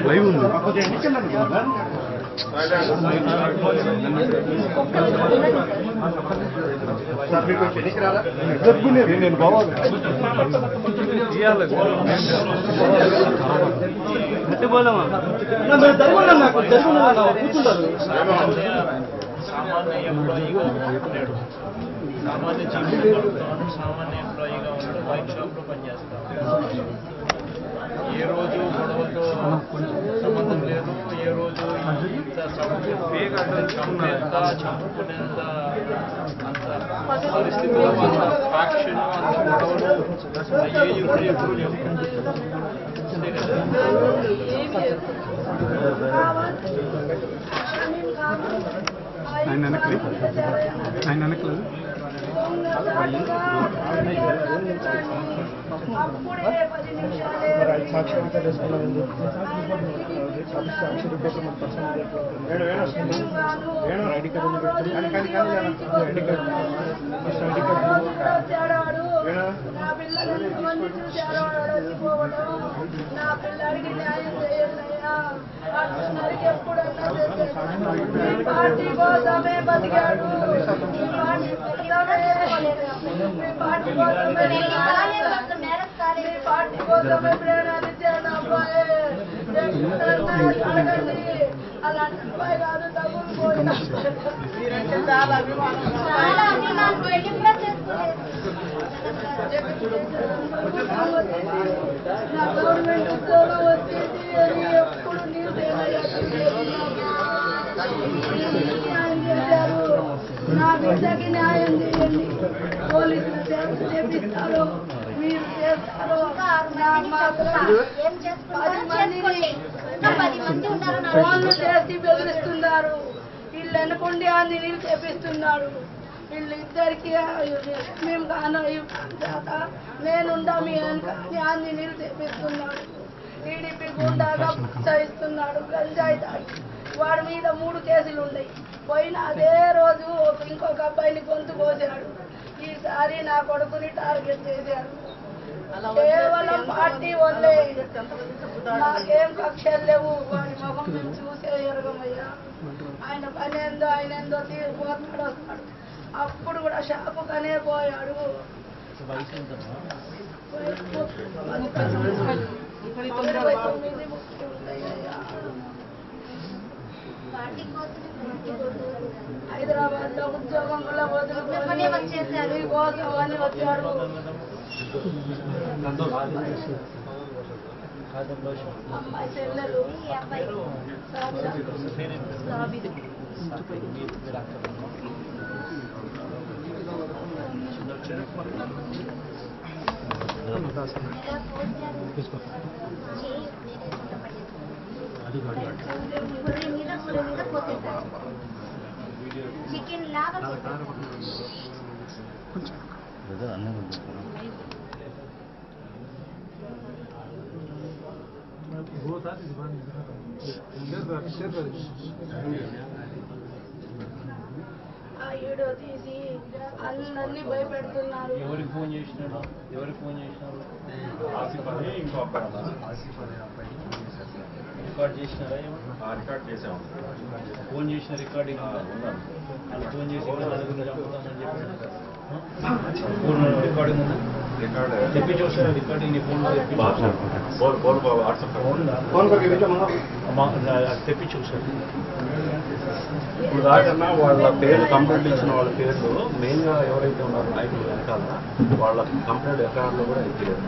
Live ఉంది నేను బావాలి సామాన్య జీవితంలో సామాన్య ఎంప్లాయీగా ఉన్నాడు. బైక్ షాప్లో పనిచేస్తాడు. ఏ రోజు గొడవతో సంబంధం లేదు. ఏ రోజు ఇంత చంపేంత చంపుకునేంత అంత పరిస్థితుల్లో అంత ఫ్యాక్షన్ అంత గొడవలు అయ్యేది కూడా ఎప్పుడు లేవు. అంతే కదా. ఆయన వెనకలేదు ఆయన వెనకలేదు సాక్షి తెలుసుకున్నాను ఐడి కార్డు ఐడి పార్టీ కోసమే బతికాడు. పార్టీ కోసమే ప్రేరణించాడు అబ్బాయి. అలాంటి అబ్బాయి కాదు. తగ్గుపోయిన చాలా అభిమానం. నా గవర్నమెంట్ ఉద్యోగం వచ్చింది అని ఎప్పుడు న్యాయం చేశారు. నా బిడ్డకి న్యాయం చేయండి. పోలీసులు చేపిస్తారు, మీరు చేస్తారు. ఫోన్లు చేసి బెదిరిస్తున్నారు. వీళ్ళు వెనకుండి ఆంజనేయులు చేపిస్తున్నాడు. వీళ్ళిద్దరికి మేము కాను నేనుండా మీ వెనక ఆంజనేయులు చేపిస్తున్నాడు. టీడీపీ గుండాగా ప్రోత్సహిస్తున్నాడు. గంజాయి తాగి వాడి మీద 3 కేసులు ఉన్నాయి. పోయిన అదే రోజు ఇంకొక అబ్బాయిని గొంతు కోసాడు. ఈసారి నా కొడుకుని టార్గెట్ చేశాడు. కేవలం పార్టీ వల్లే. నాకేం కక్షలు లేవు. వాడి ముఖం చూసే ఎరగమయ్యా. ఆయన పని ఏందో ఆయన ఏందో తీరిపోతాడు వస్తాడు. అప్పుడు కూడా షాపుకనే పోయాడు. హైదరాబాద్ లో ఉద్యోగం కూడా వదులుకొని కోసం అని వచ్చాడు. అమ్మాయి చెల్లెలు చికెన్ లాగా ఈడో తీసి అందరినీ భయపెడుతున్నారు. ఎవరికి ఫోన్ చేసినారు? రికార్డ్ చేసినారా? రికార్డ్ చేసాము. ఫోన్ చేసిన రికార్డింగ్ వాళ్ళు ఫోన్ చేసి చంపుతామని చెప్పి రికార్డింగ్ ఉందా? తెప్పి చూసారా రికార్డింగ్? నీ ఫోన్లో తెప్పి చూసారు. ఇప్పుడు దాకన్నా వాళ్ళ పేర్లు కంప్లైంట్ ఇచ్చిన వాళ్ళ పేర్లు మెయిన్గా ఎవరైతే ఉన్నారో నాయకులు వెనకాల వాళ్ళ కంప్లైంట్ ఎఫ్ఐఆర్లో కూడా ఎక్కలేదు.